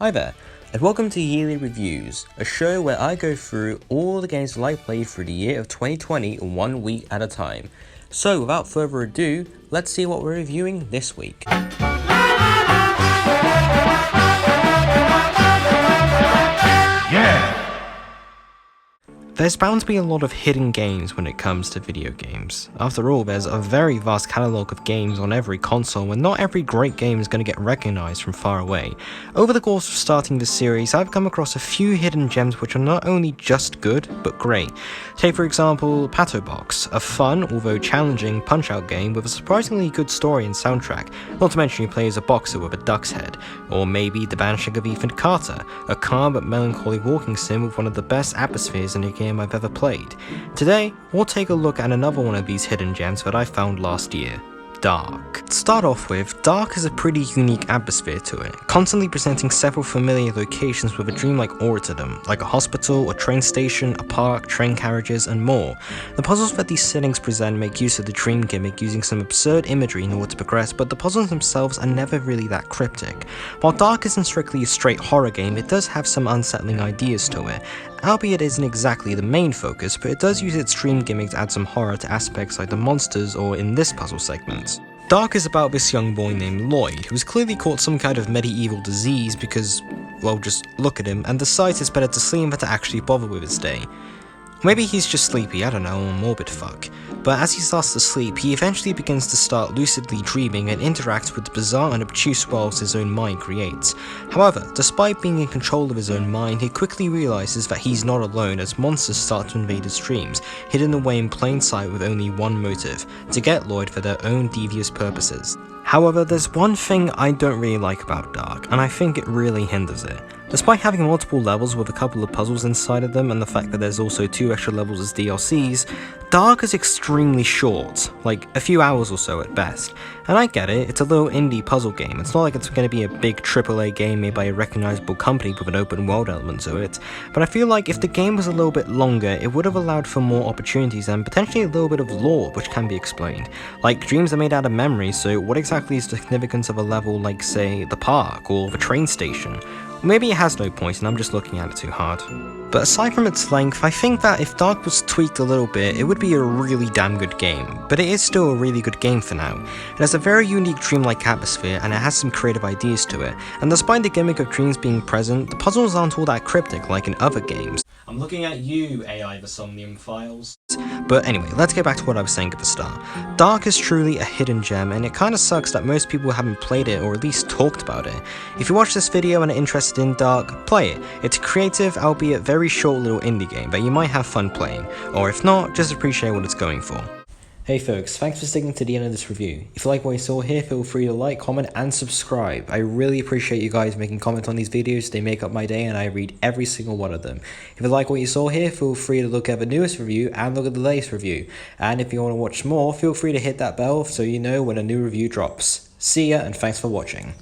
Hi there, and welcome to Yearly Reviews, a show where I go through all the games that I played through the year of 2020 1 week at a time. So without further ado, let's see what we're reviewing this week. There's bound to be a lot of hidden games when it comes to video games. After all, there's a very vast catalogue of games on every console, and not every great game is going to get recognised from far away. Over the course of starting this series, I've come across a few hidden gems which are not only just good, but great. Take for example, Pato Box, a fun, although challenging, punch-out game with a surprisingly good story and soundtrack, not to mention you play as a boxer with a duck's head. Or maybe The Banishing of Ethan Carter, a calm but melancholy walking sim with one of the best atmospheres in a game I've ever played. Today, we'll take a look at another one of these hidden gems that I found last year. DARQ. To start off with, DARQ has a pretty unique atmosphere to it, constantly presenting several familiar locations with a dreamlike aura to them, like a hospital, a train station, a park, train carriages, and more. The puzzles that these settings present make use of the dream gimmick using some absurd imagery in order to progress, but the puzzles themselves are never really that cryptic. While DARQ isn't strictly a straight horror game, it does have some unsettling ideas to it, albeit it isn't exactly the main focus, but it does use its dream gimmick to add some horror to aspects like the monsters or in this puzzle segment. DARQ is about this young boy named Lloyd, who's clearly caught some kind of medieval disease because, well, just look at him and decides it's better to sleep than to actually bother with his day. Maybe he's just sleepy, I don't know, or morbid fuck. But as he starts to sleep, he eventually begins to start lucidly dreaming and interacts with the bizarre and obtuse worlds his own mind creates. However, despite being in control of his own mind, he quickly realizes that he's not alone as monsters start to invade his dreams, hidden away in plain sight with only one motive: to get Lloyd for their own devious purposes. However, there's one thing I don't really like about DARQ, and I think it really hinders it. Despite having multiple levels with a couple of puzzles inside of them and the fact that there's also 2 extra levels as DLCs, DARQ is extremely short, like a few hours or so at best. And I get it, it's a little indie puzzle game, it's not like it's going to be a big AAA game made by a recognisable company with an open world element to it, but I feel like if the game was a little bit longer, it would have allowed for more opportunities and potentially a little bit of lore which can be explained. Like, dreams are made out of memories, so what exactly is the significance of a level like, say, the park or the train station? Maybe it has no point and I'm just looking at it too hard. But aside from its length, I think that if DARQ was tweaked a little bit, it would be a really damn good game. But it is still a really good game for now. It has a very unique dreamlike atmosphere and it has some creative ideas to it. And despite the gimmick of dreams being present, the puzzles aren't all that cryptic like in other games. I'm looking at you, AI the Somnium Files. But anyway, let's get back to what I was saying at the start. DARQ is truly a hidden gem, and it kinda sucks that most people haven't played it or at least talked about it. If you watch this video and are interested in DARQ, play it. It's a creative, albeit very short little indie game that you might have fun playing, or if not, just appreciate what it's going for. Hey folks, thanks for sticking to the end of this review. If you like what you saw here, feel free to like, comment, and subscribe. I really appreciate you guys making comments on these videos. They make up my day and I read every single one of them. If you like what you saw here, feel free to look at the newest review and look at the latest review. And if you want to watch more, feel free to hit that bell so you know when a new review drops. See ya, and thanks for watching.